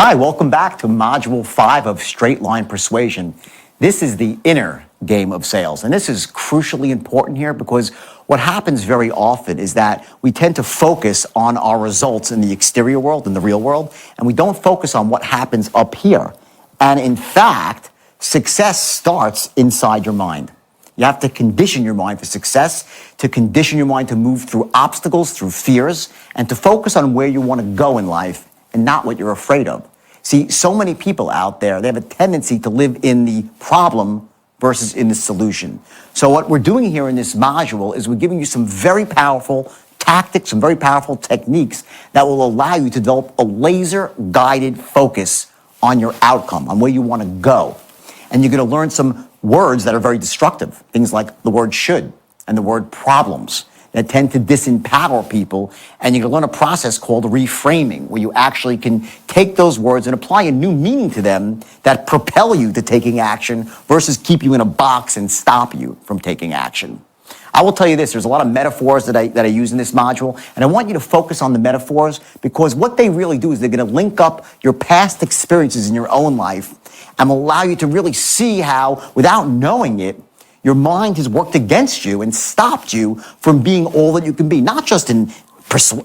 Hi, welcome back to Module 5 of Straight Line Persuasion. This is the inner game of sales, and this is crucially important here because what happens very often is that we tend to focus on our results in the exterior world, in the real world, and we don't focus on what happens up here. And in fact, success starts inside your mind. You have to condition your mind for success, to condition your mind to move through obstacles, through fears, and to focus on where you want to go in life and not what you're afraid of. See, so many people out there, they have a tendency to live in the problem versus in the solution. So what we're doing here in this module is we're giving you some very powerful tactics, some very powerful techniques that will allow you to develop a laser-guided focus on your outcome, on where you want to go. And you're going to learn some words that are very destructive, things like the word should and the word problems that tend to disempower people. And you're going to learn a process called reframing, where you actually can take those words and apply a new meaning to them that propel you to taking action versus keep you in a box and stop you from taking action. I will tell you this, there's a lot of metaphors that I use in this module, and I want you to focus on the metaphors because what they really do is they're going to link up your past experiences in your own life and allow you to really see how, without knowing it, your mind has worked against you and stopped you from being all that you can be, not just in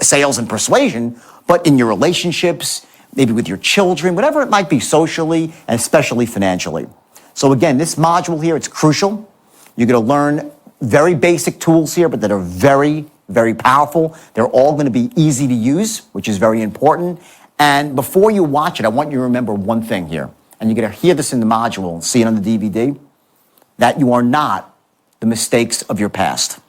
sales and persuasion, but in your relationships, maybe with your children, whatever it might be, socially and especially financially. So again, this module here, it's crucial. You're going to learn very basic tools here, but that are very, very powerful. They're all going to be easy to use, which is very important. And before you watch it, I want you to remember one thing here. And you're going to hear this in the module and see it on the DVD. That you are not the mistakes of your past.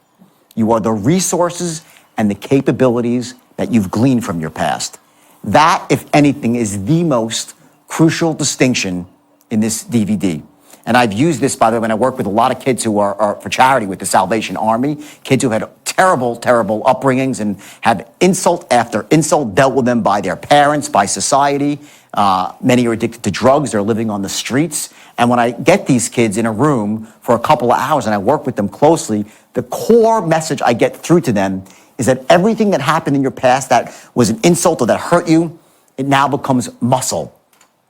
You are the resources and the capabilities that you've gleaned from your past. That, if anything, is the most crucial distinction in this DVD. And I've used this, by the way, when I work with a lot of kids who are for charity with the Salvation Army, kids who had terrible, terrible upbringings and have insult after insult dealt with them by their parents, by society. Many are addicted to drugs. They're living on the streets. And when I get these kids in a room for a couple of hours and I work with them closely, the core message I get through to them is that everything that happened in your past that was an insult or that hurt you, it now becomes muscle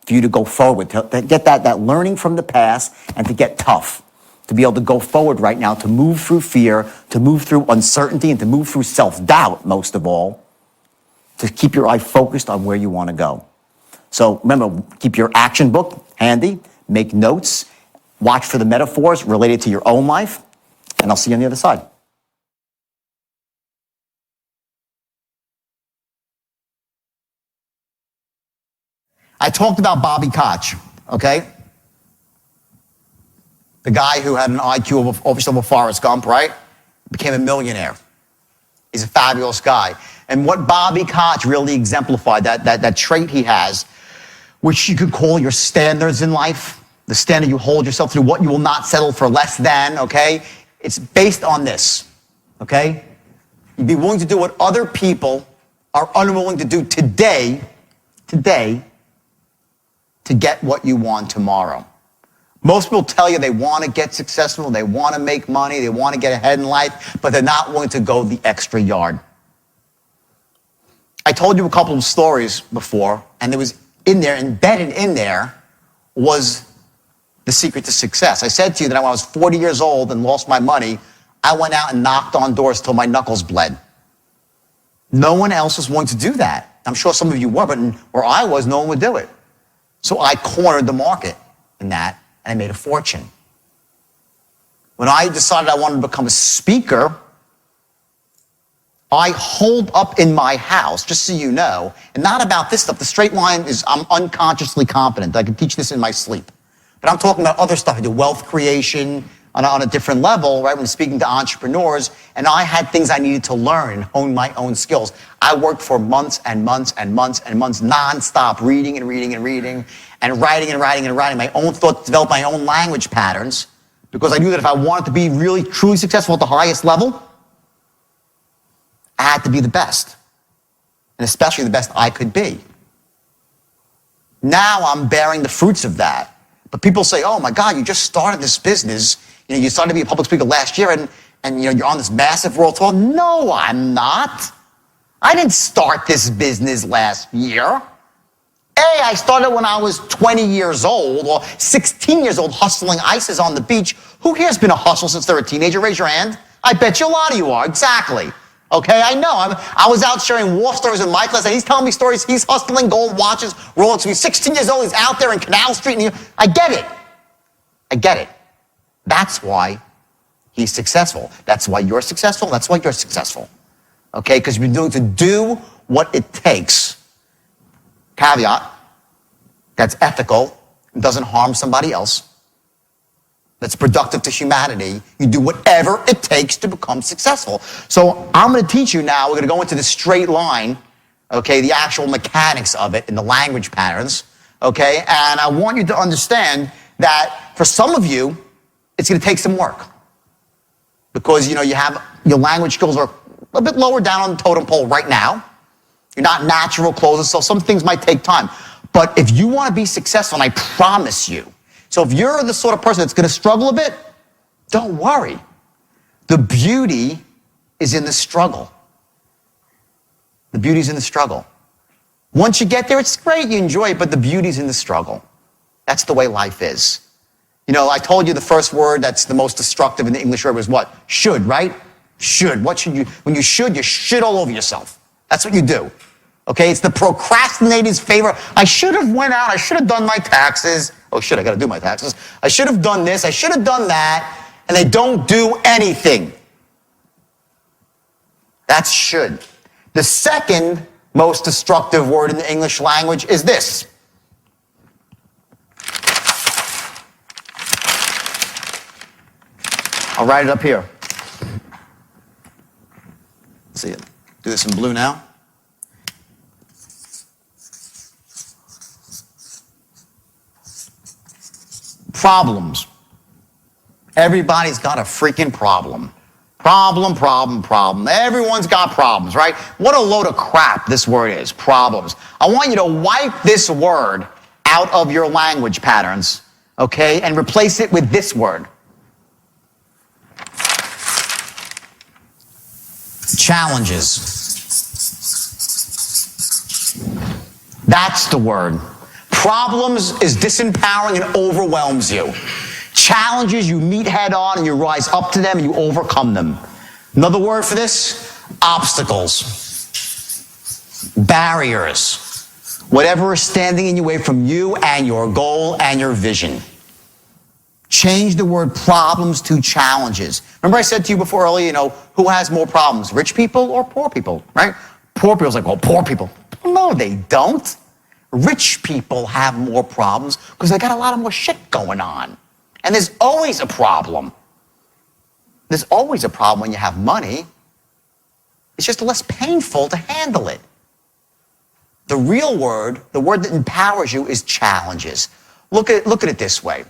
for you to go forward, to get that learning from the past and to get tough, to be able to go forward right now, to move through fear, to move through uncertainty, and to move through self-doubt, most of all, to keep your eye focused on where you want to go. So remember, keep your action book handy, make notes, watch for the metaphors related to your own life, and I'll see you on the other side. I talked about Bobby Koch, okay? The guy who had an IQ of over Forrest Gump, right? Became a millionaire. He's a fabulous guy. And what Bobby Koch really exemplified, that trait he has, which you could call your standards in life, the standard you hold yourself to, what you will not settle for less than, okay? It's based on this, okay? You'd be willing to do what other people are unwilling to do today, to get what you want tomorrow. Most people tell you they want to get successful, they want to make money, they want to get ahead in life, but they're not willing to go the extra yard. I told you a couple of stories before, and there was embedded in there was the secret to success. I said to you that when I was 40 years old and lost my money, I went out and knocked on doors till my knuckles bled. No one else was willing to do that. I'm sure some of you were, but where I was, no one would do it. So I cornered the market in that, and I made a fortune. When I decided I wanted to become a speaker, I holed up in my house, just so you know, and not about this stuff. The straight line is I'm unconsciously competent. I can teach this in my sleep. But I'm talking about other stuff. I do wealth creation on a different level, right? When speaking to entrepreneurs, and I had things I needed to learn and hone my own skills. I worked for months and months and months and months nonstop, reading and reading and reading and writing and writing and writing my own thoughts, develop my own language patterns, because I knew that if I wanted to be really, truly successful at the highest level, I had to be the best, and especially the best I could be. Now I'm bearing the fruits of that. But people say, oh my God, you just started this business. You started to be a public speaker last year and you're on this massive world tour. No, I'm not. I didn't start this business last year. I started when I was 20 years old or 16 years old hustling ices on the beach. Who here's been a hustle since they're a teenager? Raise your hand. I bet you a lot of you are. Exactly. Okay, I know. I was out sharing war stories with my class, and he's telling me stories. He's hustling gold watches, Rolex. He's 16 years old. He's out there in Canal Street. And I get it. I get it. That's why he's successful. That's why you're successful. That's why you're successful. Okay, because you've been doing to do what it takes. Caveat, that's ethical and doesn't harm somebody else. That's productive to humanity. You do whatever it takes to become successful. So I'm going to teach you now. We're going to go into the straight line, okay, the actual mechanics of it and the language patterns, okay? And I want you to understand that for some of you, it's going to take some work because, you have your language skills are a bit lower down on the totem pole right now. You're not natural closers, so some things might take time. But if you want to be successful, and I promise you, so if you're the sort of person that's going to struggle a bit, don't worry. The beauty is in the struggle. The beauty's in the struggle. Once you get there, it's great, you enjoy it, but the beauty's in the struggle. That's the way life is. I told you the first word that's the most destructive in the English word was what? Should, right? Should. What should you? When you shit all over yourself. That's what you do. Okay, it's the procrastinator's favorite. I should have went out. I should have done my taxes. Oh, shit, I got to do my taxes. I should have done this. I should have done that. And they don't do anything. That's should. The second most destructive word in the English language is this. I'll write it up here. See it. Do this in blue now. Problems. Everybody's got a freaking problem. Problem. Everyone's got problems, right? What a load of crap this word is, problems. I want you to wipe this word out of your language patterns, okay, and replace it with this word. Challenges. That's the word. Problems is disempowering and overwhelms you. Challenges you meet head on and you rise up to them and you overcome them. Another word for this, obstacles, barriers, whatever is standing in your way from you and your goal and your vision. Change the word problems to challenges. Remember I said to you before earlier, who has more problems, rich people or poor people, right? Poor people's like, well, poor people. No, they don't. Rich people have more problems because they got a lot of more shit going on. And there's always a problem. There's always a problem when you have money. It's just less painful to handle it. The real word, the word that empowers you, is challenges. Look at it this way.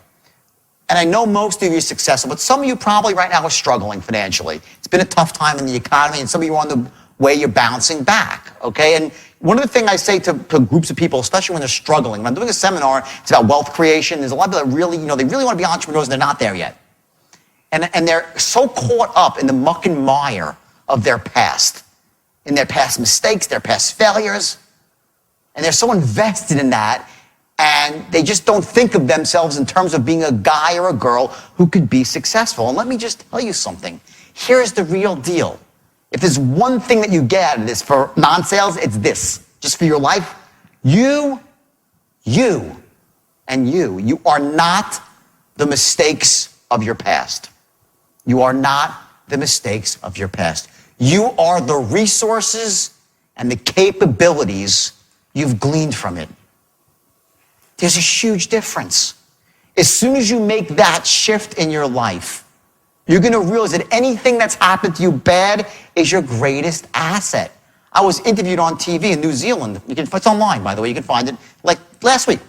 And I know most of you are successful, but some of you probably right now are struggling financially. It's been a tough time in the economy, and some of you are on the way you're bouncing back, okay? And one of the things I say to groups of people, especially when they're struggling, when I'm doing a seminar, it's about wealth creation. There's a lot of people that really, they really want to be entrepreneurs, and they're not there yet. And they're so caught up in the muck and mire of their past, in their past mistakes, their past failures, and they're so invested in that, and they just don't think of themselves in terms of being a guy or a girl who could be successful. And let me just tell you something. Here's the real deal. If there's one thing that you get out of this for non-sales, it's this. Just for your life, you are not the mistakes of your past. You are not the mistakes of your past. You are the resources and the capabilities you've gleaned from it. There's a huge difference. As soon as you make that shift in your life, you're going to realize that anything that's happened to you bad is your greatest asset. I was interviewed on TV in New Zealand. It's online, by the way. You can find it like last week.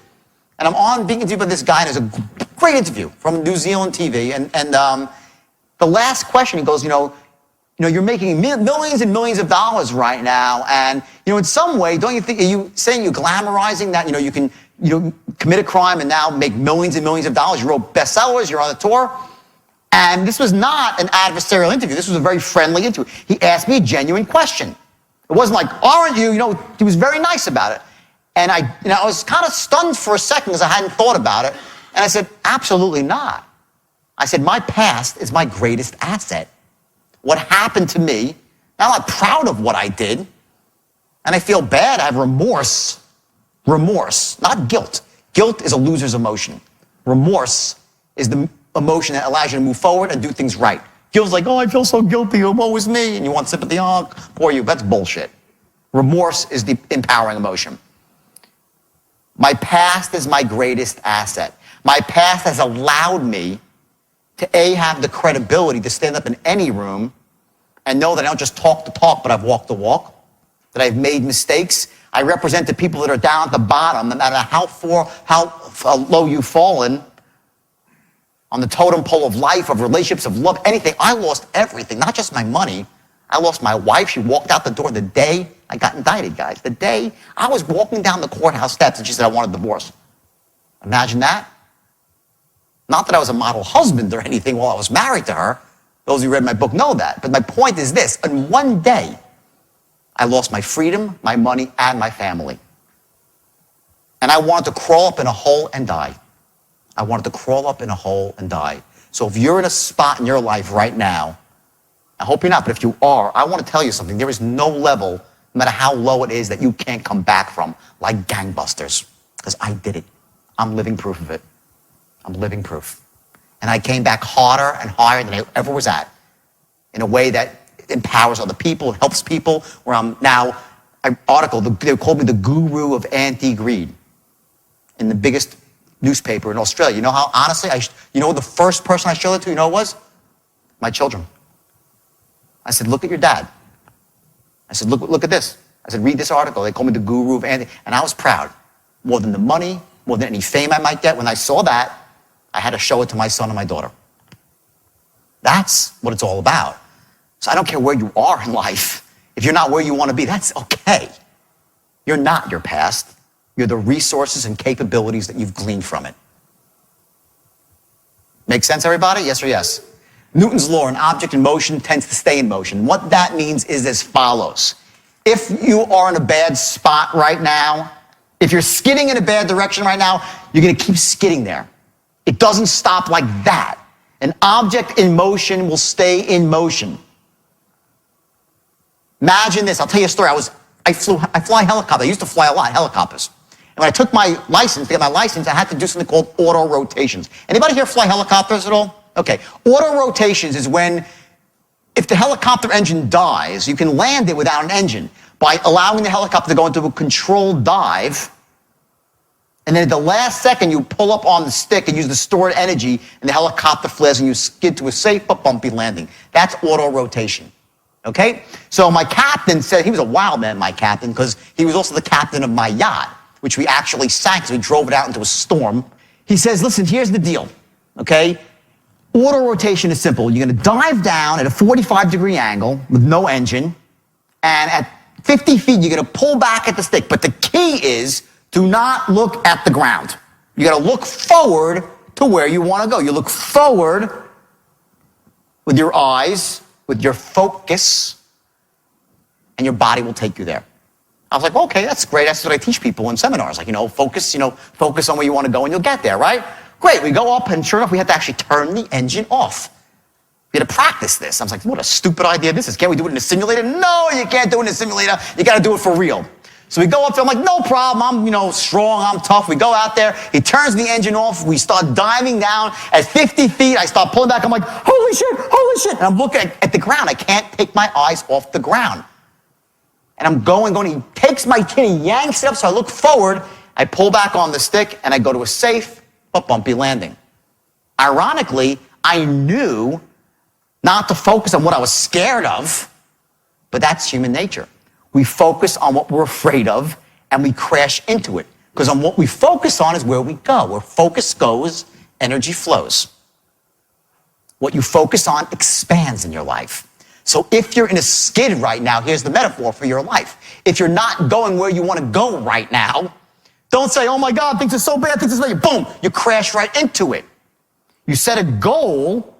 And I'm being interviewed by this guy, and it's a great interview from New Zealand TV. And the last question, he goes, you're making millions and millions of dollars right now. And, in some way, don't you think, are you saying you're glamorizing that, you can, commit a crime and now make millions and millions of dollars? You wrote bestsellers, you're on the tour. And this was not an adversarial interview. This was a very friendly interview. He asked me a genuine question. It wasn't like, aren't you? He was very nice about it. And I was kind of stunned for a second because I hadn't thought about it. And I said, absolutely not. I said, my past is my greatest asset. What happened to me, now I'm not proud of what I did, and I feel bad. I have remorse. Remorse, not guilt. Guilt is a loser's emotion. Remorse is the emotion that allows you to move forward and do things right. Guilt's like, oh, I feel so guilty, oh, woe is me, and you want sympathy, oh, poor you. That's bullshit. Remorse is the empowering emotion. My past is my greatest asset. My past has allowed me to have the credibility to stand up in any room and know that I don't just talk the talk, but I've walked the walk, that I've made mistakes. I represent the people that are down at the bottom, no matter how low you've fallen on the totem pole of life, of relationships, of love, anything. I lost everything, not just my money. I lost my wife. She walked out the door the day I got indicted, guys. The day I was walking down the courthouse steps and she said, I want a divorce. Imagine that. Not that I was a model husband or anything while I was married to her. Those who read my book know that. But my point is this. In one day, I lost my freedom, my money, and my family. And I wanted to crawl up in a hole and die. I wanted to crawl up in a hole and die. So if you're in a spot in your life right now, I hope you're not, but if you are, I want to tell you something. There is no level, no matter how low it is, that you can't come back from like gangbusters. Because I did it. I'm living proof of it. I'm living proof. And I came back harder and higher than I ever was at, in a way that empowers other people, it helps people, where I'm now, they called me the guru of anti-greed in the biggest newspaper in Australia. You know how, honestly, you know the first person I showed it to, you know who it was? My children. I said, look at your dad. I said, look at this. I said, read this article. They called me the guru of anti, and I was proud. More than the money, more than any fame I might get. When I saw that, I had to show it to my son and my daughter. That's what it's all about. So I don't care where you are in life. If you're not where you want to be, that's okay. You're not your past. You're the resources and capabilities that you've gleaned from it. Make sense, everybody? Yes or yes? Newton's law, an object in motion tends to stay in motion. What that means is as follows. If you are in a bad spot right now, if you're skidding in a bad direction right now, you're going to keep skidding there. It doesn't stop like that. An object in motion will stay in motion. Imagine this. I'll tell you a story. I fly helicopters. I used to fly a lot, helicopters. And when I took my license, to get my license, I had to do something called auto rotations. Anybody here fly helicopters at all? Okay. Auto rotations is when, if the helicopter engine dies, you can land it without an engine by allowing the helicopter to go into a controlled dive. And then at the last second, you pull up on the stick and use the stored energy, and the helicopter flares and you skid to a safe but bumpy landing. That's auto rotation. Okay? So my captain said, he was a wild man, my captain, because he was also the captain of my yacht, which we actually sank because we drove it out into a storm. He says, listen, here's the deal. Okay? Auto rotation is simple. You're going to dive down at a 45-degree angle with no engine, and at 50 feet, you're going to pull back at the stick. But the key is, do not look at the ground. You got to look forward to where you want to go. You look forward with your eyes, with your focus, and your body will take you there. I was like, well, okay, that's great. That's what I teach people in seminars. Like, focus on where you want to go and you'll get there, right? Great. We go up and sure enough, we had to actually turn the engine off. We had to practice this. I was like, what a stupid idea this is. Can't we do it in a simulator? No, you can't do it in a simulator. You got to do it for real. So we go up there, I'm like, no problem, I'm, strong, I'm tough. We go out there, he turns the engine off, we start diving down. At 50 feet, I start pulling back, I'm like, holy shit. And I'm looking at the ground, I can't take my eyes off the ground. And I'm going, he takes my chin, he yanks it up, so I look forward, I pull back on the stick, and I go to a safe but bumpy landing. Ironically, I knew not to focus on what I was scared of, but that's human nature. We focus on what we're afraid of, and we crash into it. Because on what we focus on is where we go. Where focus goes, energy flows. What you focus on expands in your life. So if you're in a skid right now, here's the metaphor for your life. If you're not going where you want to go right now, don't say, oh my God, things are so bad, things are so bad. Boom, you crash right into it. You set a goal,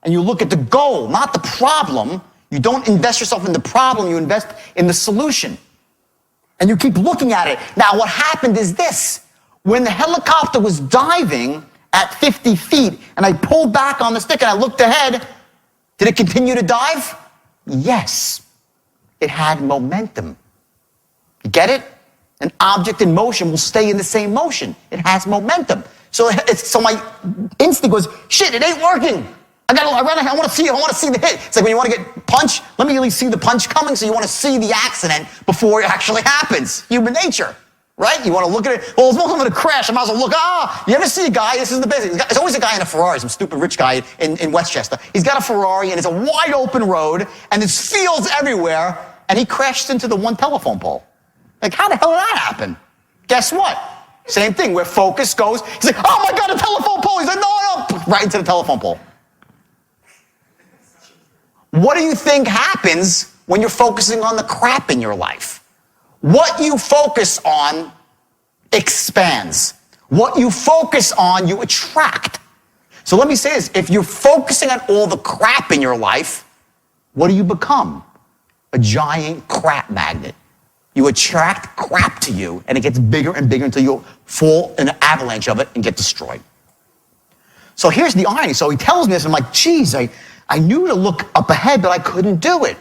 and you look at the goal, not the problem. You don't invest yourself in the problem, you invest in the solution. And you keep looking at it. Now, what happened is this. When the helicopter was diving at 50 feet and I pulled back on the stick and I looked ahead, did it continue to dive? Yes. It had momentum. You get it? An object in motion will stay in the same motion. It has momentum. So my instinct was, shit, it ain't working. I want to see the hit. It's like when you want to get punched, let me at least see the punch coming, so you want to see the accident before it actually happens. Human nature, right? You want to look at it. Well, it's not going to crash. I might as well look. You ever see a guy? This is the basic. There's always a guy in a Ferrari, some stupid rich guy in Westchester. He's got a Ferrari and it's a wide open road and there's fields everywhere, and he crashed into the one telephone pole. Like, how the hell did that happen? Guess what? Same thing, where focus goes. He's like, oh my God, a telephone pole. He's like, no, right into the telephone pole. What do you think happens when you're focusing on the crap in your life? What you focus on expands. What you focus on, you attract. So let me say this. If you're focusing on all the crap in your life, what do you become? A giant crap magnet. You attract crap to you, and it gets bigger and bigger until you fall in an avalanche of it and get destroyed. So here's the irony. So he tells me this, and I'm like, geez, I knew to look up ahead, but I couldn't do it.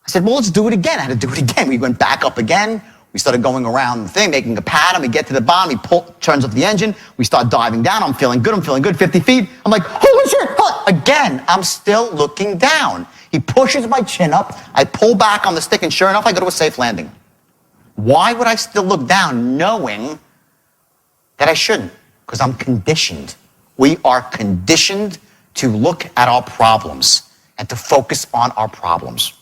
I said, well, let's do it again. I had to do it again. We went back up again. We started going around the thing, making a pattern. We get to the bottom. He turns up the engine. We start diving down. I'm feeling good. 50 feet. I'm like, holy shit. Again, I'm still looking down. He pushes my chin up. I pull back on the stick, and sure enough, I go to a safe landing. Why would I still look down knowing that I shouldn't? Because I'm conditioned. We are conditioned to look at our problems and to focus on our problems.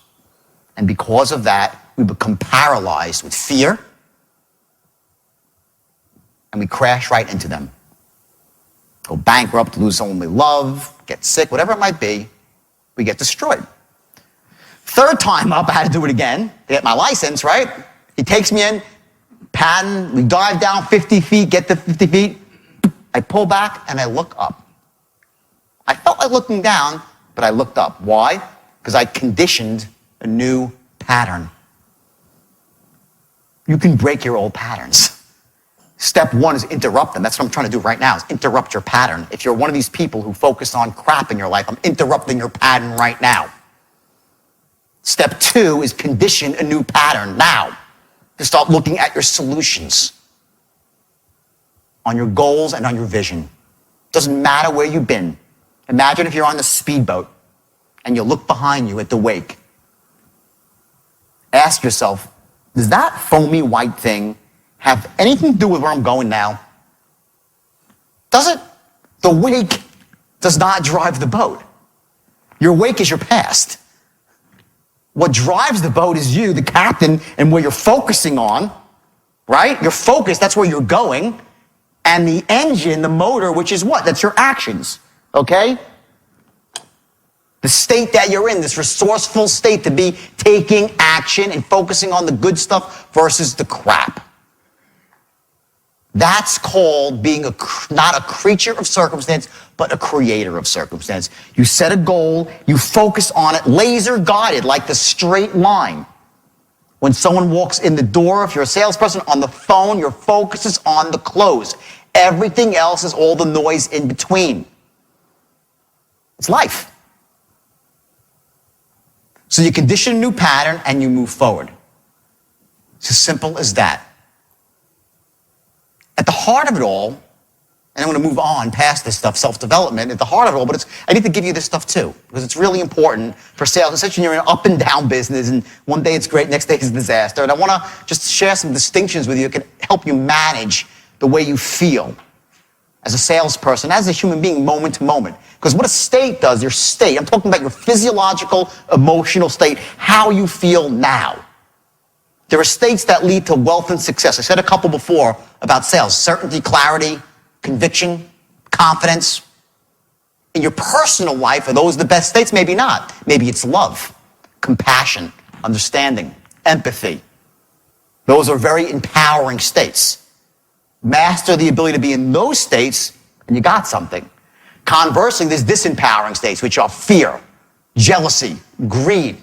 And because of that, we become paralyzed with fear, and we crash right into them. Go bankrupt, lose someone we love, get sick, whatever it might be, we get destroyed. Third time up, I had to do it again to get my license, right? He takes me in, pattern, we dive down 50 feet, get to 50 feet. I pull back and I look up. I felt like looking down, but I looked up. Why? Because I conditioned a new pattern. You can break your old patterns. Step one is interrupt them. That's what I'm trying to do right now, is interrupt your pattern. If you're one of these people who focus on crap in your life, I'm interrupting your pattern right now. Step two is condition a new pattern now. To start looking at your solutions, on your goals and on your vision. Doesn't matter where you've been. Imagine if you're on the speedboat and you look behind you at the wake. Ask yourself, does that foamy white thing have anything to do with where I'm going now? Does it? The wake does not drive the boat. Your wake is your past. What drives the boat is you, the captain, and where you're focusing on, right? Your focus, that's where you're going. And the engine, the motor, which is what? That's your actions, okay? The state that you're in, this resourceful state to be taking action and focusing on the good stuff versus the crap. That's called being not a creature of circumstance, but a creator of circumstance. You set a goal, you focus on it, laser guided, like the straight line. When someone walks in the door, if you're a salesperson, on the phone, your focus is on the close. Everything else is all the noise in between. It's life. So you condition a new pattern and you move forward. It's as simple as that. At the heart of it all, and I'm going to move on past this stuff, self-development, at the heart of it all, but I need to give you this stuff too, because it's really important for sales, especially when you're in an up and down business, and one day it's great, next day it's a disaster. And I want to just share some distinctions with you that can help you manage the way you feel as a salesperson, as a human being, moment to moment. Because what a state does, your state, I'm talking about your physiological, emotional state, how you feel now. There are states that lead to wealth and success. I said a couple before about sales: certainty, clarity, conviction, confidence. In your personal life, are those the best states? Maybe not. Maybe it's love, compassion, understanding, empathy. Those are very empowering states. Master the ability to be in those states, and you got something. Conversely, there's disempowering states, which are fear, jealousy, greed.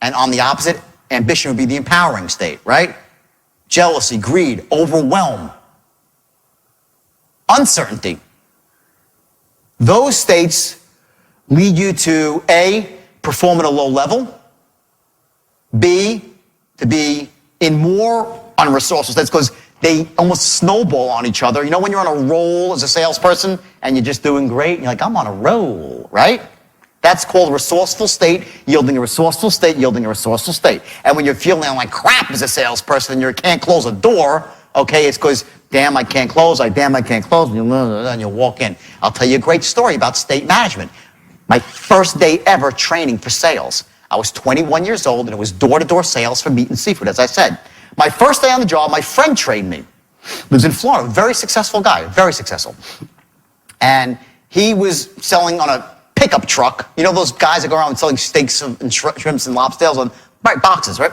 And on the opposite, Ambition would be the empowering state, right? Jealousy, greed, overwhelm, uncertainty. Those states lead you to A, perform at a low level, B, to be in more unresourceful states because they almost snowball on each other. You know when you're on a roll as a salesperson and you're just doing great and you're like, I'm on a roll, right? That's called a resourceful state, yielding a resourceful state, yielding a resourceful state. And when you're feeling like crap as a salesperson and you can't close a door, okay, it's because, damn, I can't close, damn, I can't close, and you walk in. I'll tell you a great story about state management. My first day ever training for sales. I was 21 years old, and it was door-to-door sales for meat and seafood, as I said. My first day on the job, my friend trained me. Lives in Florida, very successful guy, very successful. And he was selling on a pickup truck. You know those guys that go around selling steaks and shrimps and lobsters on boxes, right?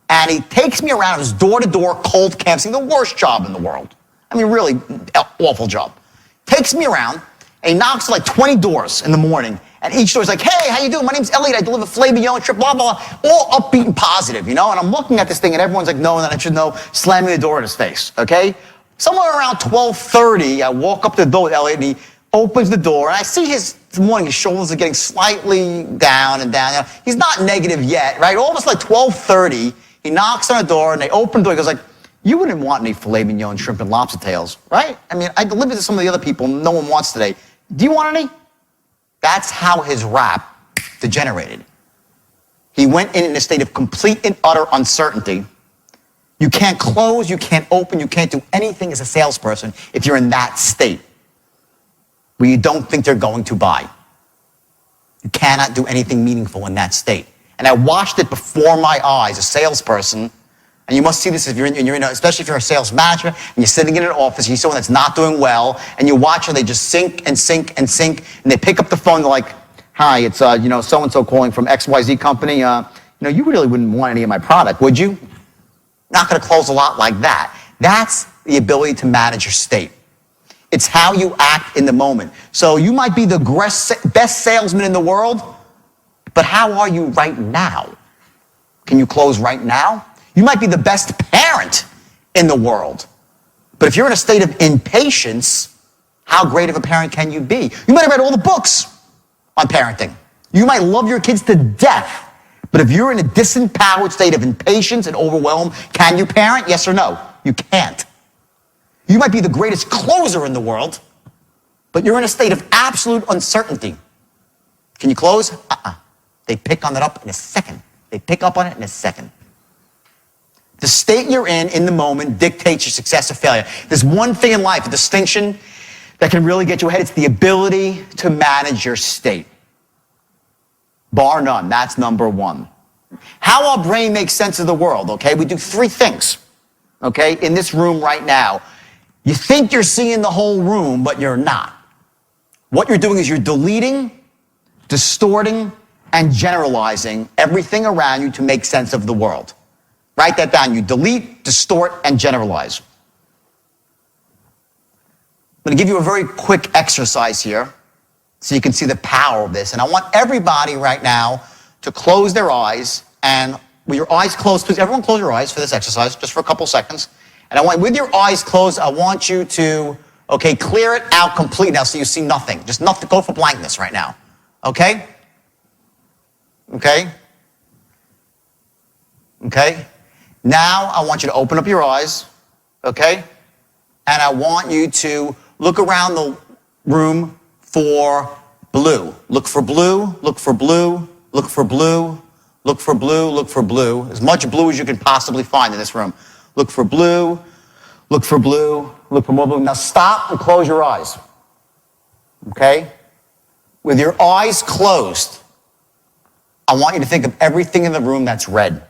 And he takes me around his door-to-door cold canvassing, the worst job in the world. I mean, really awful job. Takes me around, and he knocks like 20 doors in the morning. And each door's like, hey, how you doing? My name's Elliot. I deliver filet mignon, trip, blah, blah, blah. All upbeat and positive, you know? And I'm looking at this thing, and everyone's like, no, and then I should know, slamming the door in his face, okay? Somewhere around 12:30, I walk up to the door with Elliot, and he opens the door, and I see his shoulders are getting slightly down and down. He's not negative yet, right? Almost like 12:30, he knocks on the door, and they open the door. He goes like, you wouldn't want any filet mignon, shrimp, and lobster tails, right? I mean, I delivered to some of the other people no one wants today. Do you want any? That's how his rap degenerated. He went in a state of complete and utter uncertainty. You can't close, you can't open, you can't do anything as a salesperson if you're in that state where you don't think they're going to buy. You cannot do anything meaningful in that state. And I watched it before my eyes, a salesperson, and you must see this if you're in, especially if you're a sales manager and you're sitting in an office, you see someone that's not doing well, and you watch how they just sink and sink and sink, and they pick up the phone, they're like, hi, it's so-and-so calling from XYZ company. You really wouldn't want any of my product, would you? Not going to close a lot like that. That's the ability to manage your state. It's how you act in the moment. So you might be the best salesman in the world, but how are you right now? Can you close right now? You might be the best parent in the world, but if you're in a state of impatience, how great of a parent can you be? You might have read all the books on parenting. You might love your kids to death, but if you're in a disempowered state of impatience and overwhelm, can you parent? Yes or no? You can't. You might be the greatest closer in the world, but you're in a state of absolute uncertainty. Can you close? They pick on that up in a second. They pick up on it in a second. The state you're in the moment, dictates your success or failure. There's one thing in life, a distinction that can really get you ahead. It's the ability to manage your state. Bar none. That's number one. How our brain makes sense of the world, okay? We do three things, okay, in this room right now. You think you're seeing the whole room, but you're not. What you're doing is you're deleting, distorting, and generalizing everything around you to make sense of the world. Write that down. You delete, distort, and generalize. I'm going to give you a very quick exercise here so you can see the power of this. And I want everybody right now to close their eyes. And with your eyes closed, please, everyone close your eyes for this exercise, just for a couple seconds. And I want, with your eyes closed, I want you to, okay, clear it out completely now so you see nothing. Just nothing. Go for blankness right now. Okay? Okay? Okay? Now I want you to open up your eyes, okay? And I want you to look around the room for blue. Look for blue, look for blue, look for blue, look for blue, look for blue. As much blue as you can possibly find in this room. Look for blue, look for blue, look for more blue. Now stop and close your eyes, okay? With your eyes closed, I want you to think of everything in the room that's red.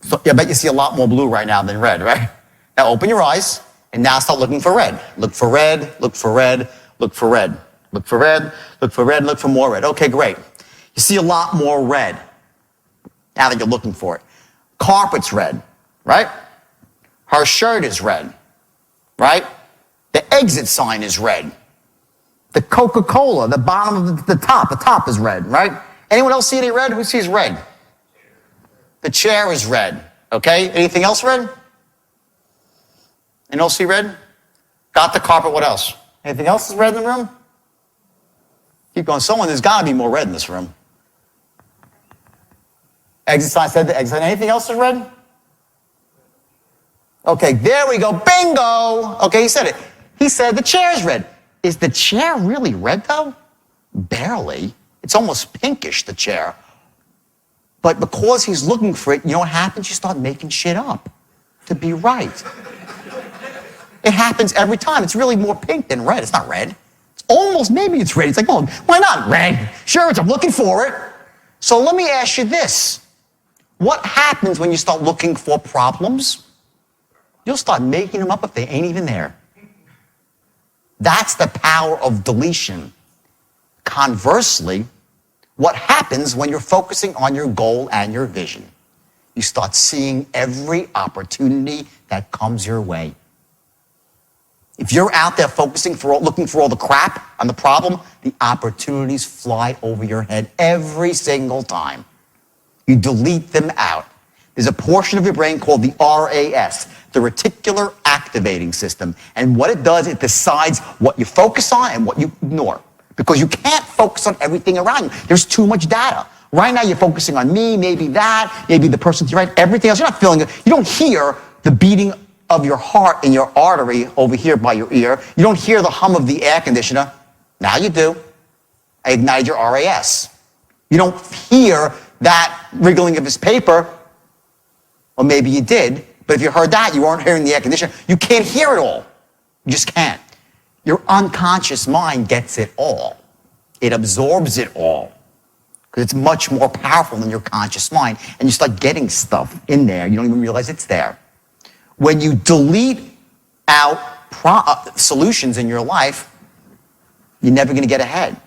So, yeah, I bet you see a lot more blue right now than red, right? Now open your eyes, and now start looking for red. Look for red, look for red, look for red. Look for red, look for red, look for more red. Okay, great. You see a lot more red now that you're looking for it. Carpet's red, right? Her shirt is red, right? The exit sign is red. The Coca-Cola, the bottom of the top is red, right? Anyone else see any red? Who sees red? The chair is red, okay? Anything else red? Anyone else see red? Got the carpet, what else? Anything else is red in the room? Keep going. There's got to be more red in this room. Exit sign said the exit sign. Anything else is red? Okay, there we go. Bingo! Okay, he said it. He said the chair is red. Is the chair really red, though? Barely. It's almost pinkish, the chair. But because he's looking for it, you know what happens? You start making shit up to be right. It happens every time. It's really more pink than red. It's not red. It's almost, maybe it's red. It's like, well, why not red? Sure, I'm looking for it. So let me ask you this. What happens when you start looking for problems? You'll start making them up if they ain't even there. That's the power of deletion. Conversely, what happens when you're focusing on your goal and your vision? You start seeing every opportunity that comes your way. If you're out there looking for all the crap on the problem, the opportunities fly over your head every single time. You delete them out. There's a portion of your brain called the RAS, the reticular activating system. And what it does, it decides what you focus on and what you ignore. Because you can't focus on everything around you. There's too much data. Right now you're focusing on me, maybe that, maybe the person to your right, everything else. You're not feeling it. You don't hear the beating of your heart in your artery over here by your ear. You don't hear the hum of the air conditioner. Now you do. I ignited your RAS. You don't hear that wriggling of his paper, or maybe you did, but if you heard that, you weren't hearing the air conditioner. You can't hear it all. You just can't. Your unconscious mind gets it all. It absorbs it all. Because it's much more powerful than your conscious mind. And you start getting stuff in there. You don't even realize it's there. When you delete out solutions in your life, you're never going to get ahead.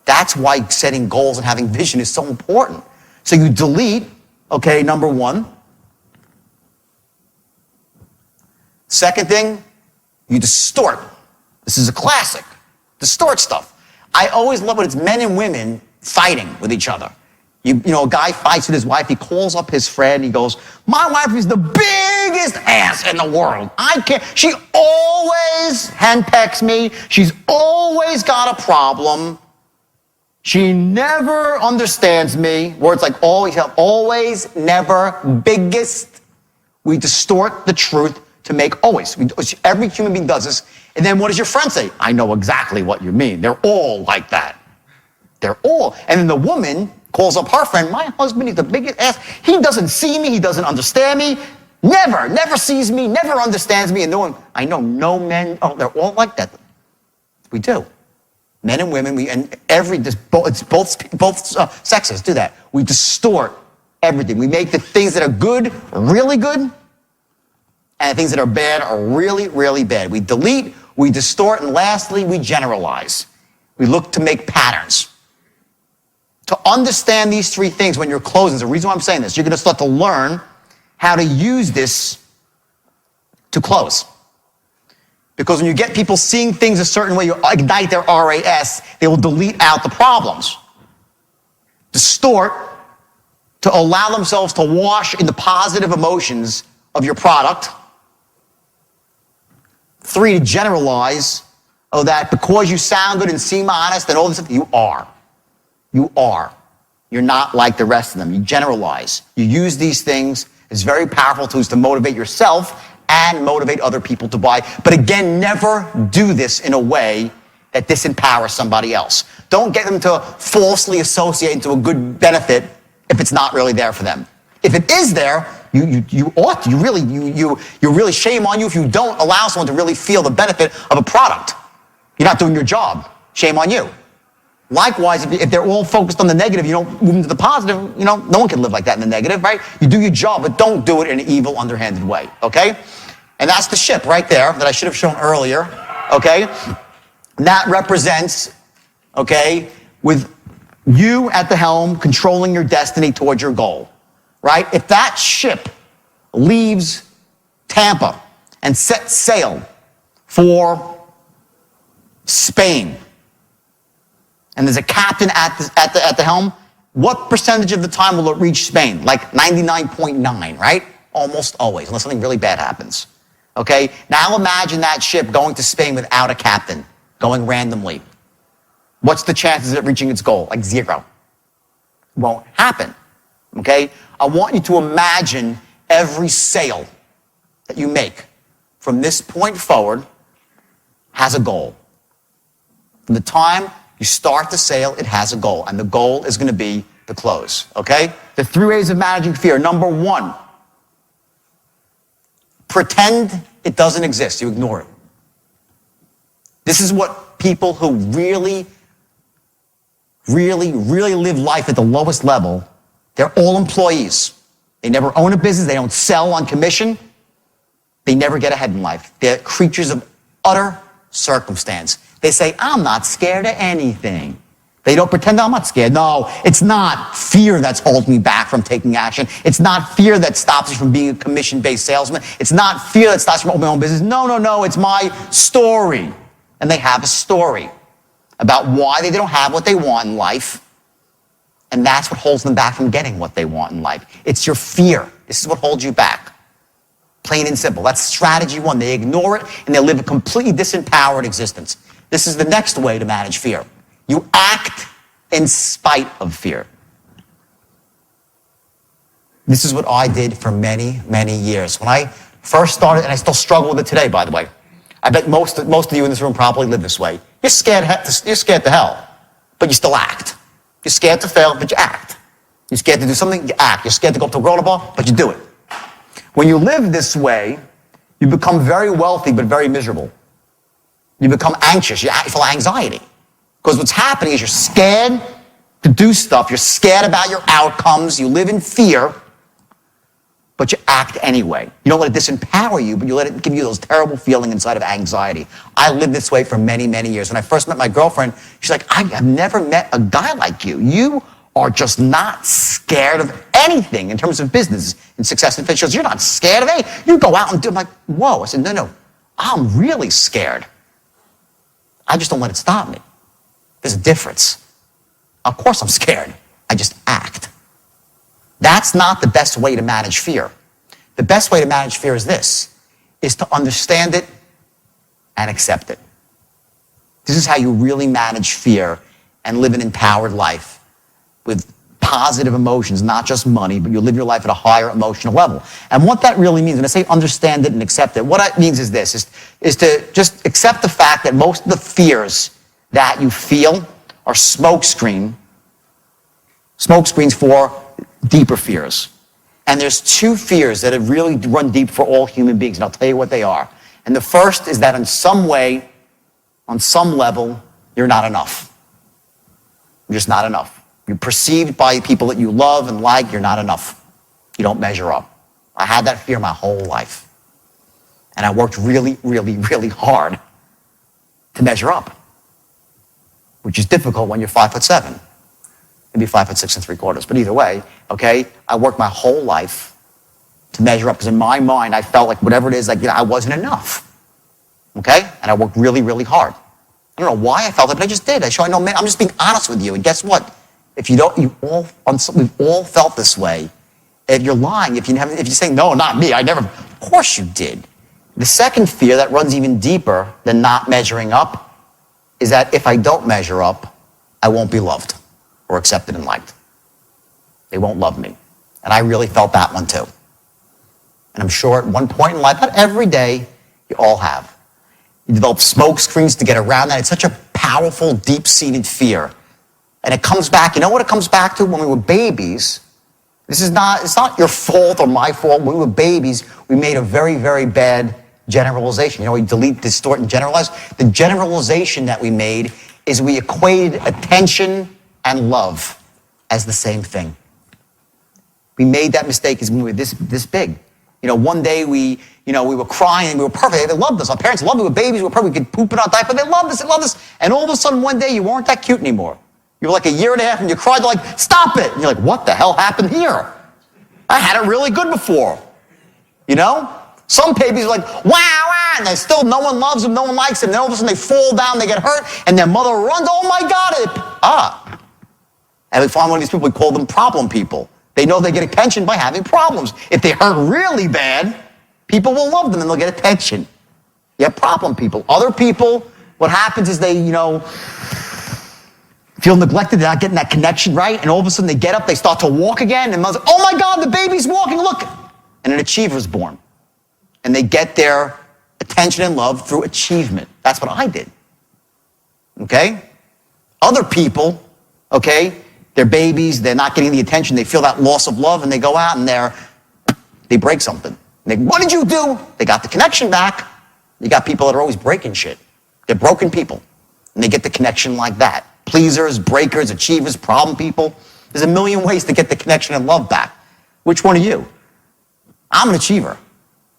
That's why setting goals and having vision is so important. So you delete, okay, number one. Second thing, you distort. This is a classic. Distort stuff. I always love when it's men and women fighting with each other. You know, a guy fights with his wife. He calls up his friend. He goes, my wife is the biggest ass in the world. I can't. She always henpecks me. She's always got a problem. She never understands me. Words like always, never, biggest. We distort the truth to make always. Every human being does this. And then what does your friend say? I know exactly what you mean. They're all like that. They're all. And then the woman calls up her friend, my husband is the biggest ass. He doesn't see me. He doesn't understand me. Never sees me, never understands me. And I know no men, they're all like that. We do. Men and women, it's both sexes do that. We distort everything. We make the things that are good really good, and the things that are bad are really, really bad. We delete, we distort, and lastly, we generalize. We look to make patterns. To understand these three things when you're closing, the reason why I'm saying this, you're going to start to learn how to use this to close. Because when you get people seeing things a certain way, you ignite their RAS, they will delete out the problems. Distort to allow themselves to wash in the positive emotions of your product. 3, to generalize, that because you sound good and seem honest and all this stuff, you are. You are. You're not like the rest of them. You generalize. You use these things. It's very powerful tools to motivate yourself and motivate other people to buy. But again, never do this in a way that disempowers somebody else. Don't get them to falsely associate into a good benefit if it's not really there for them. If it is there, you ought to. You really shame on you if you don't allow someone to really feel the benefit of a product. You're not doing your job. Shame on you. Likewise, if they're all focused on the negative, you don't move into the positive, no one can live like that in the negative, right? You do your job, but don't do it in an evil, underhanded way, okay? And that's the ship right there that I should have shown earlier, okay? That represents, okay, with you at the helm controlling your destiny towards your goal, right? If that ship leaves Tampa and sets sail for Spain, and there's a captain at the helm, what percentage of the time will it reach Spain? Like 99.9, right? Almost always, unless something really bad happens. Okay? Now imagine that ship going to Spain without a captain, going randomly. What's the chances of it reaching its goal? Like 0. Won't happen. Okay? I want you to imagine every sail that you make from this point forward has a goal. From the time you start the sail, it has a goal, and the goal is going to be the close, okay? The 3 ways of managing fear. Number 1, pretend it doesn't exist. You ignore it. This is what people who really live life at the lowest level, they're all employees. They never own a business. They don't sell on commission. They never get ahead in life. They're creatures of utter circumstance. They say, I'm not scared of anything. They don't pretend I'm not scared. No, it's not fear that's holding me back from taking action. It's not fear that stops me from being a commission-based salesman. It's not fear that stops me from opening my own business. No, it's my story. And they have a story about why they don't have what they want in life. And that's what holds them back from getting what they want in life. It's your fear. This is what holds you back. Plain and simple. That's strategy 1. They ignore it and they live a completely disempowered existence. This is the next way to manage fear. You act in spite of fear. This is what I did for many, many years. When I first started, and I still struggle with it today, by the way. I bet most of you in this room probably live this way. You're scared to hell, but you still act. You're scared to fail, but you act. You're scared to do something, you act. You're scared to go up to a roller ball, but you do it. When you live this way, you become very wealthy, but very miserable. You become anxious. You feel anxiety. Because what's happening is you're scared to do stuff. You're scared about your outcomes. You live in fear, but you act anyway. You don't let it disempower you, but you let it give you those terrible feelings inside of anxiety. I lived this way for many, many years. When I first met my girlfriend, she's like, I have never met a guy like you. You are just not scared of anything in terms of business and success and finish. You're not scared of anything. You go out and do it. I'm like, whoa. I said, no, I'm really scared. I just don't let it stop me. There's a difference. Of course I'm scared. I just act. That's not the best way to manage fear. The best way to manage fear is this, is to understand it and accept it. This is how you really manage fear and live an empowered life with positive emotions, not just money, but you live your life at a higher emotional level. And what that really means, when I say understand it and accept it, what it means is this, is to just accept the fact that most of the fears that you feel are smokescreens for deeper fears. And there's 2 fears that have really run deep for all human beings, and I'll tell you what they are. And the first is that in some way, on some level, you're not enough. You're just not enough. You're perceived by people that you love and like, you're not enough. You don't measure up. I had that fear my whole life. And I worked really, really, really hard to measure up, which is difficult when you're 5'7". Maybe 5'6 3/4. But either way, okay, I worked my whole life to measure up because in my mind, I felt like whatever it is, like, I wasn't enough. Okay? And I worked really, really hard. I don't know why I felt it, but I just did. I'm just being honest with you. And guess what? If we've all felt this way. If you're lying, if you're saying, no, not me, of course you did. The second fear that runs even deeper than not measuring up is that if I don't measure up, I won't be loved or accepted and liked. They won't love me. And I really felt that one too. And I'm sure at one point in life, not every day, you all have. You develop smoke screens to get around that. It's such a powerful, deep-seated fear. And it comes back, you know what it comes back to? When we were babies, it's not your fault or my fault. When we were babies, we made a very, very bad generalization. We delete, distort, and generalize. The generalization that we made is we equated attention and love as the same thing. We made that mistake as when we were this big. One day we were crying, we were perfect. They loved us. Our parents loved us. We were babies, we were perfect. We could poop in our diaper. They loved us. And all of a sudden, one day, you weren't that cute anymore. You were like a year and a half, and you cried, they're like, stop it. And you're like, what the hell happened here? I had it really good before. Some babies are like, wow, and no one loves them, no one likes them. Then all of a sudden, they fall down, they get hurt, and their mother runs, oh my God, And we find one of these people, we call them problem people. They know they get attention by having problems. If they hurt really bad, people will love them and they'll get attention. You have problem people. Other people, what happens is they, feel neglected, they're not getting that connection right, and all of a sudden they get up, they start to walk again, and mom's like, oh my God, the baby's walking, look. And an achiever's born. And they get their attention and love through achievement. That's what I did. Okay? Other people, okay, they're babies, they're not getting the attention, they feel that loss of love, and they go out and they break something. What did you do? They got the connection back. You got people that are always breaking shit. They're broken people, and they get the connection like that. Pleasers, breakers, achievers, problem people. There's a million ways to get the connection and love back. Which one are you? I'm an achiever.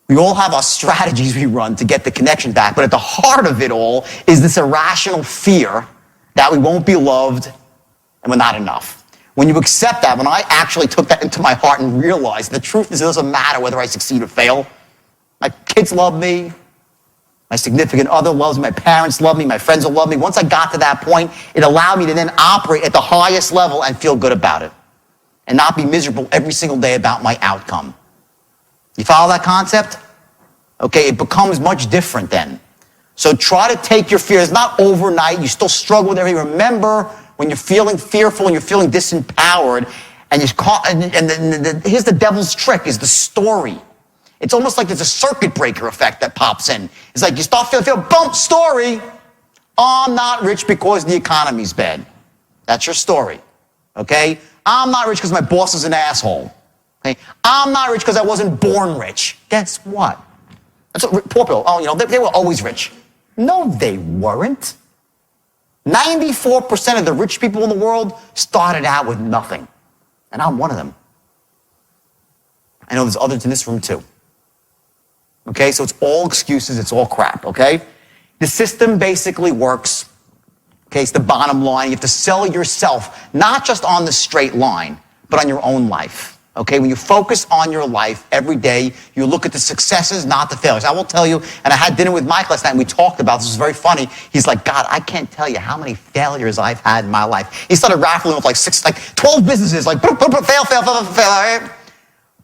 We all have our strategies we run to get the connection back, but at the heart of it all is this irrational fear that we won't be loved and we're not enough. When you accept that, when I actually took that into my heart and realized the truth is it doesn't matter whether I succeed or fail. My kids love me. My significant other loves me. My parents love me. My friends will love me. Once I got to that point, it allowed me to then operate at the highest level and feel good about it and not be miserable every single day about my outcome. You follow that concept? Okay, it becomes much different then. So try to take your fears, not overnight. You still struggle with everything. Remember when you're feeling fearful and you're feeling disempowered, and here's the devil's trick, is the story. It's almost like there's a circuit breaker effect that pops in. It's like you start feeling, boom, story. Oh, I'm not rich because the economy's bad. That's your story, okay? I'm not rich because my boss is an asshole. Okay? I'm not rich because I wasn't born rich. Guess what? That's what poor people, they were always rich. No, they weren't. 94% of the rich people in the world started out with nothing. And I'm one of them. I know there's others in this room too. Okay, so it's all excuses, it's all crap, okay? The system basically works. Okay, it's the bottom line. You have to sell yourself, not just on the straight line, but on your own life. Okay, when you focus on your life every day, you look at the successes, not the failures. I will tell you, and I had dinner with Mike last night, and we talked about this. It was very funny. He's like, God, I can't tell you how many failures I've had in my life. He started raffling with 12 businesses, fail, right?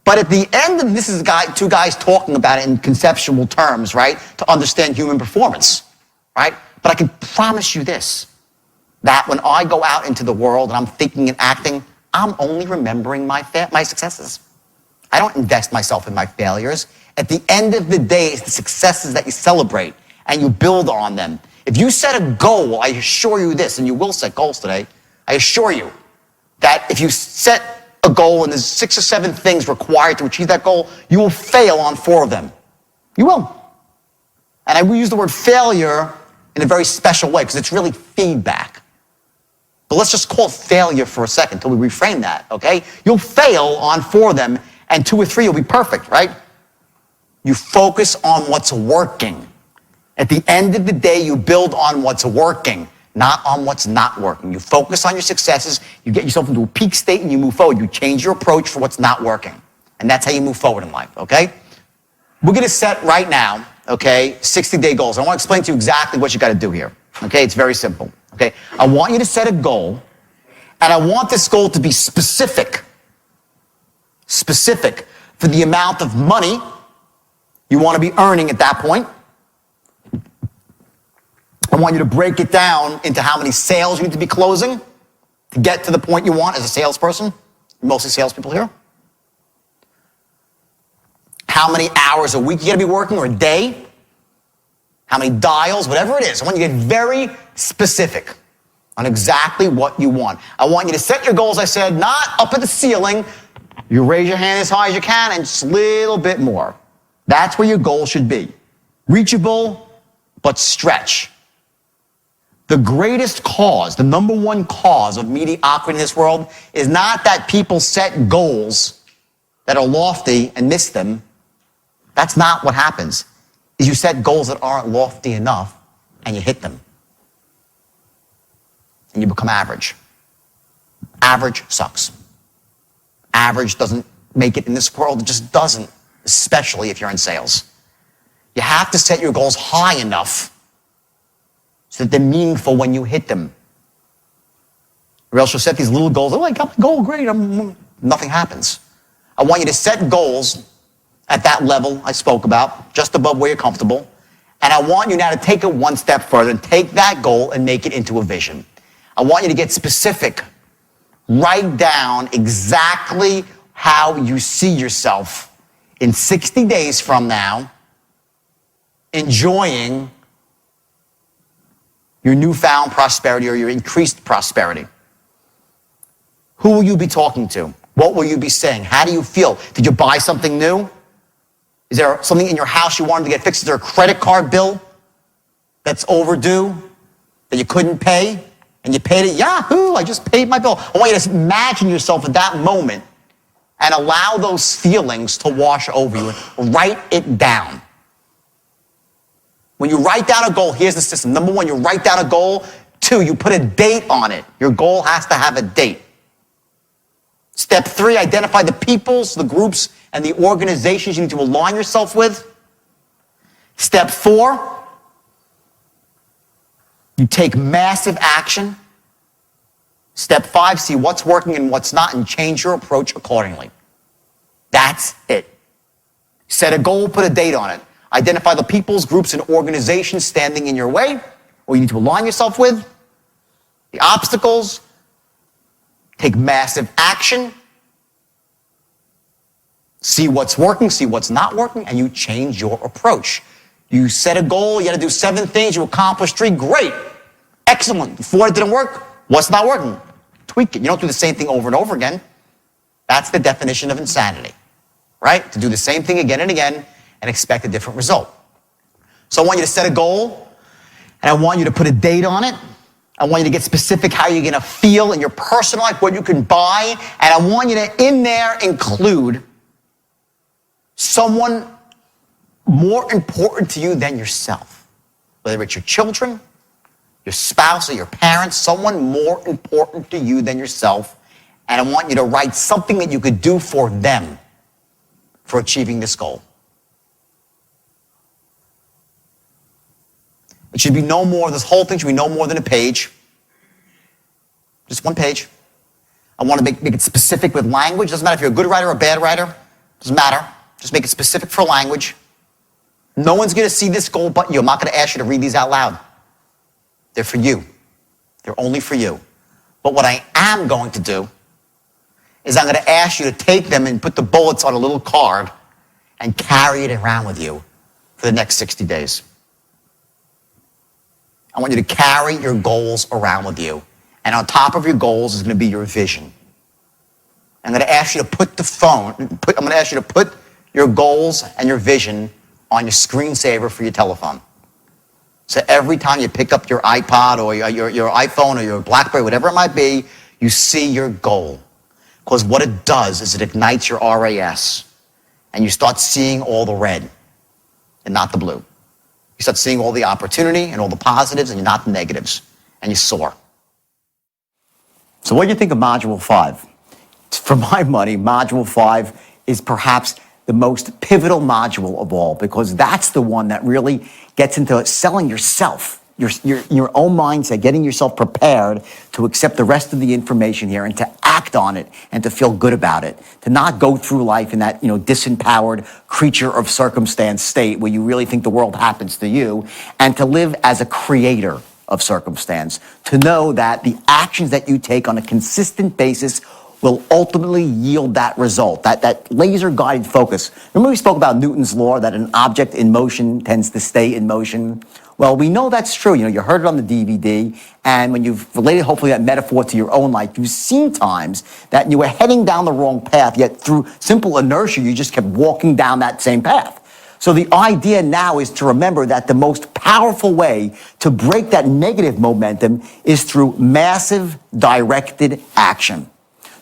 But at the end, and this is two guys talking about it in conceptual terms, right, to understand human performance, right? But I can promise you this, that when I go out into the world and I'm thinking and acting, I'm only remembering my successes. I don't invest myself in my failures. At the end of the day, it's the successes that you celebrate and you build on them. If you set a goal, I assure you this, and you will set goals today, I assure you that if you set a goal and there's 6 or 7 things required to achieve that goal, you will fail on 4 of them. You will. And I will use the word failure in a very special way because it's really feedback. But let's just call it failure for a second until we reframe that, okay? You'll fail on 4 of them, and 2 or 3 you'll be perfect, right? You focus on what's working. At the end of the day, you build on what's working, not on what's not working. You focus on your successes, you get yourself into a peak state, and you move forward. You change your approach for what's not working. And that's how you move forward in life, okay? We're gonna set right now, okay, 60-day goals. I wanna explain to you exactly what you gotta do here, okay? It's very simple, okay? I want you to set a goal, and I want this goal to be specific for the amount of money you wanna be earning at that point. I want you to break it down into how many sales you need to be closing to get to the point you want as a salesperson. Mostly salespeople here. How many hours a week you gotta be working, or a day. How many dials, whatever it is. I want you to get very specific on exactly what you want. I want you to set your goals, I said, not up at the ceiling. You raise your hand as high as you can and just a little bit more. That's where your goal should be. Reachable, but stretch. The greatest cause, the number one cause of mediocrity in this world is not that people set goals that are lofty and miss them. That's not what happens. Is you set goals that aren't lofty enough and you hit them. And you become average. Average sucks. Average doesn't make it in this world. It just doesn't, especially if you're in sales. You have to set your goals high enough so that they're meaningful when you hit them. Or else you'll set these little goals. Oh, I got my goal, great. Nothing happens. I want you to set goals at that level I spoke about, just above where you're comfortable. And I want you now to take it one step further and take that goal and make it into a vision. I want you to get specific. Write down exactly how you see yourself in 60 days from now, enjoying your newfound prosperity or your increased prosperity. Who will you be talking to? What will you be saying? How do you feel? Did you buy something new? Is there something in your house you wanted to get fixed? Is there a credit card bill that's overdue that you couldn't pay and you paid it? Yahoo, I just paid my bill. I want you to imagine yourself at that moment and allow those feelings to wash over you and write it down. When you write down a goal, here's the system. Number one, you write down a goal. Two, you put a date on it. Your goal has to have a date. Step three, identify the peoples, the groups, and the organizations you need to align yourself with. Step four, you take massive action. Step five, see what's working and what's not and change your approach accordingly. That's it. Set a goal, put a date on it. Identify the peoples, groups, and organizations standing in your way or you need to align yourself with. The obstacles. Take massive action. See what's working, see what's not working, and you change your approach. You set a goal, you got to do 7 things, you accomplish 3, great. Excellent. 4 didn't work, what's not working? Tweak it. You don't do the same thing over and over again. That's the definition of insanity, right? To do the same thing again and again and expect a different result. So I want you to set a goal, and I want you to put a date on it. I want you to get specific how you're going to feel in your personal life, what you can buy, and I want you to, in there, include someone more important to you than yourself. Whether it's your children, your spouse, or your parents, someone more important to you than yourself, and I want you to write something that you could do for them for achieving this goal. It should be no more, this whole thing should be no more than a page. Just 1 page. I want to make it specific with language. Doesn't matter if you're a good writer or a bad writer. Doesn't matter. Just make it specific for language. No one's going to see this goal but you. I'm not going to ask you to read these out loud. They're for you. They're only for you. But what I am going to do is I'm going to ask you to take them and put the bullets on a little card and carry it around with you for the next 60 days. I want you to carry your goals around with you. And on top of your goals is going to be your vision. I'm going to ask you to put your goals and your vision on your screensaver for your telephone. So every time you pick up your iPod or your iPhone or your BlackBerry, whatever it might be, you see your goal. Because what it does is it ignites your RAS. And you start seeing all the red and not the blue. You start seeing all the opportunity and all the positives and not the negatives. And you soar. So what do you think of Module 5? For my money, Module 5 is perhaps the most pivotal module of all because that's the one that really gets into selling yourself, your own mindset, getting yourself prepared to accept the rest of the information here and to act on it and to feel good about it, to not go through life in that, disempowered creature of circumstance state where you really think the world happens to you, and to live as a creator of circumstance, to know that the actions that you take on a consistent basis will ultimately yield that result, that laser-guided focus. Remember we spoke about Newton's law that an object in motion tends to stay in motion? Well, we know that's true. You heard it on the DVD, and when you've related, hopefully, that metaphor to your own life, you've seen times that you were heading down the wrong path, yet through simple inertia, you just kept walking down that same path. So the idea now is to remember that the most powerful way to break that negative momentum is through massive directed action.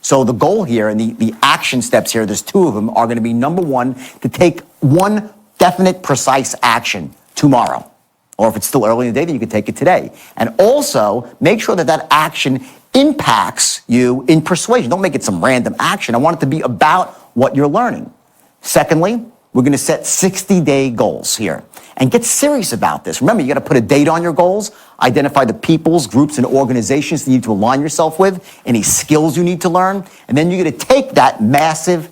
So the goal here and the action steps here, there's 2 of them, are going to be number 1, to take one definite, precise action tomorrow. Or if it's still early in the day, then you can take it today. And also make sure that that action impacts you in persuasion. Don't make it some random action. I want it to be about what you're learning. Secondly, we're going to set 60-day goals here and get serious about this. Remember, you got to put a date on your goals, identify the peoples, groups, and organizations you need to align yourself with, any skills you need to learn, and then you're going to take that massive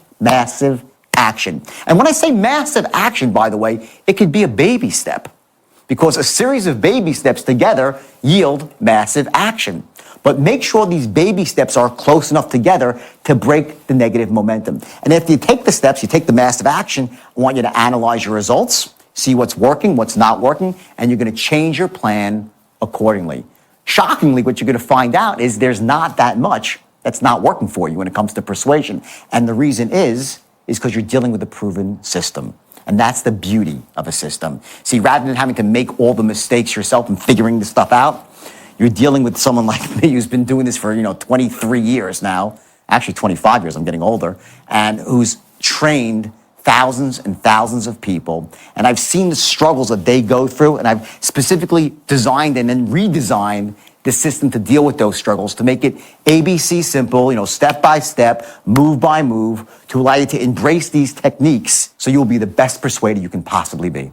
action. And when I say massive action, by the way, it could be a baby step, because a series of baby steps together yield massive action. But make sure these baby steps are close enough together to break the negative momentum. And if you take the steps, you take the massive action, I want you to analyze your results, see what's working, what's not working, and you're going to change your plan accordingly. Shockingly, what you're going to find out is there's not that much that's not working for you when it comes to persuasion. And the reason is because you're dealing with a proven system. And that's the beauty of a system. See, rather than having to make all the mistakes yourself and figuring this stuff out, you're dealing with someone like me who's been doing this for, 23 years now, actually 25 years, I'm getting older, and who's trained thousands and thousands of people. And I've seen the struggles that they go through, and I've specifically designed and then redesigned the system to deal with those struggles, to make it ABC simple, step by step, move by move, to allow you to embrace these techniques so you'll be the best persuader you can possibly be.